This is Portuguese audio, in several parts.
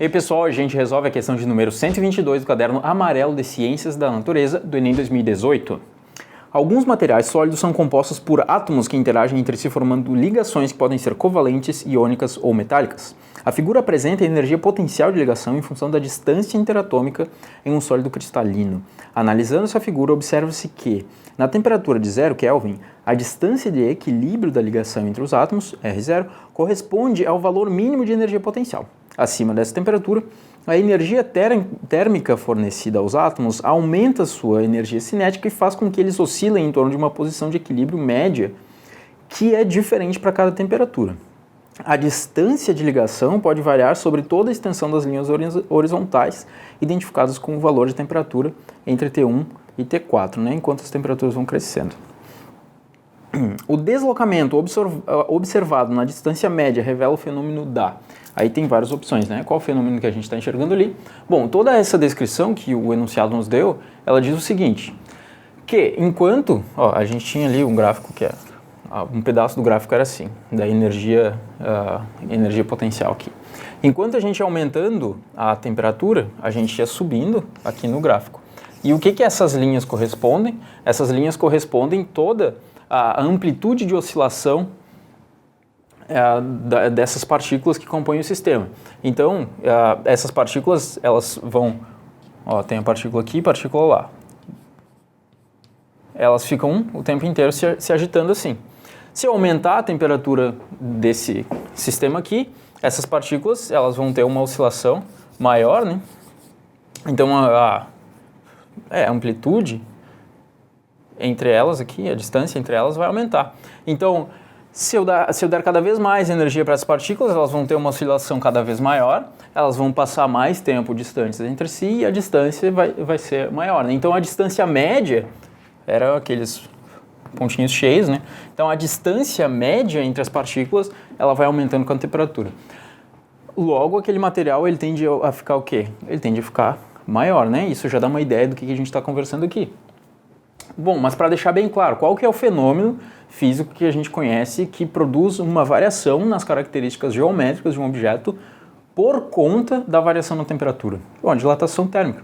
E aí, pessoal, a gente resolve a questão de número 122 do caderno amarelo de Ciências da Natureza do Enem 2018. Alguns materiais sólidos são compostos por átomos que interagem entre si formando ligações que podem ser covalentes, iônicas ou metálicas. A figura apresenta a energia potencial de ligação em função da distância interatômica em um sólido cristalino. Analisando essa figura, observa-se que, na temperatura de 0 Kelvin, a distância de equilíbrio da ligação entre os átomos, R0, corresponde ao valor mínimo de energia potencial. Acima dessa temperatura, a energia térmica fornecida aos átomos aumenta sua energia cinética e faz com que eles oscilem em torno de uma posição de equilíbrio média, que é diferente para cada temperatura. A distância de ligação pode variar sobre toda a extensão das linhas horizontais, identificadas com o valor de temperatura entre T1 e T4, enquanto as temperaturas vão crescendo. O deslocamento observado na distância média revela o fenômeno da... Aí tem várias opções, Qual o fenômeno que a gente está enxergando ali? Bom, toda essa descrição que o enunciado nos deu, ela diz o seguinte, que enquanto... a gente tinha ali um gráfico que é... Um pedaço do gráfico era assim, da energia potencial aqui. Enquanto a gente ia aumentando a temperatura, a gente ia subindo aqui no gráfico. E o que essas linhas correspondem? Essas linhas correspondem toda a amplitude de oscilação dessas partículas que compõem o sistema. Então, essas partículas, elas vão... tem a partícula aqui e a partícula lá. Elas ficam o tempo inteiro se agitando assim. Se eu aumentar a temperatura desse sistema aqui, essas partículas, elas vão ter uma oscilação maior, Então, a amplitude entre elas aqui, a distância entre elas vai aumentar. Então, se eu der cada vez mais energia para essas partículas, elas vão ter uma oscilação cada vez maior, elas vão passar mais tempo distantes entre si e a distância vai ser maior. Então, a distância média era aqueles pontinhos cheios, Então, a distância média entre as partículas, ela vai aumentando com a temperatura. Logo, aquele material, ele tende a ficar o quê? Ele tende a ficar maior, Isso já dá uma ideia do que a gente está conversando aqui. Bom, mas para deixar bem claro, qual que é o fenômeno físico que a gente conhece que produz uma variação nas características geométricas de um objeto por conta da variação na temperatura? Bom, a dilatação térmica.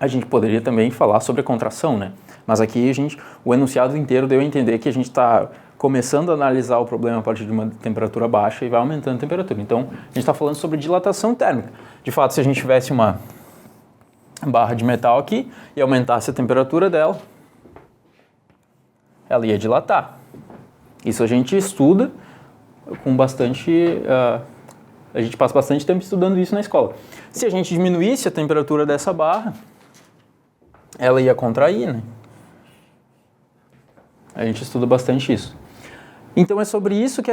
A gente poderia também falar sobre a contração, Mas aqui o enunciado inteiro deu a entender que a gente está começando a analisar o problema a partir de uma temperatura baixa e vai aumentando a temperatura. Então, a gente está falando sobre dilatação térmica. De fato, se a gente tivesse uma barra de metal aqui e aumentasse a temperatura dela, ela ia dilatar. Isso a gente estuda com bastante... a gente passa bastante tempo estudando isso na escola. Se a gente diminuísse a temperatura dessa barra, ela ia contrair, A gente estuda bastante isso. Então é sobre isso que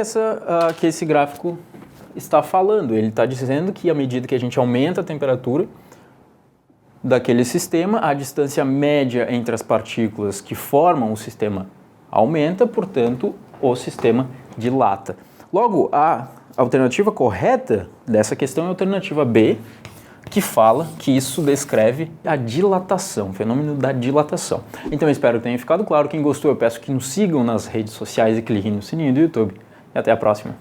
esse gráfico está falando. Ele está dizendo que à medida que a gente aumenta a temperatura daquele sistema, a distância média entre as partículas que formam o sistema aumenta, portanto, o sistema dilata. Logo, a alternativa correta dessa questão é a alternativa B, que fala que isso descreve a dilatação, o fenômeno da dilatação. Então, eu espero que tenha ficado claro. Quem gostou, eu peço que nos sigam nas redes sociais e cliquem no sininho do YouTube. E até a próxima.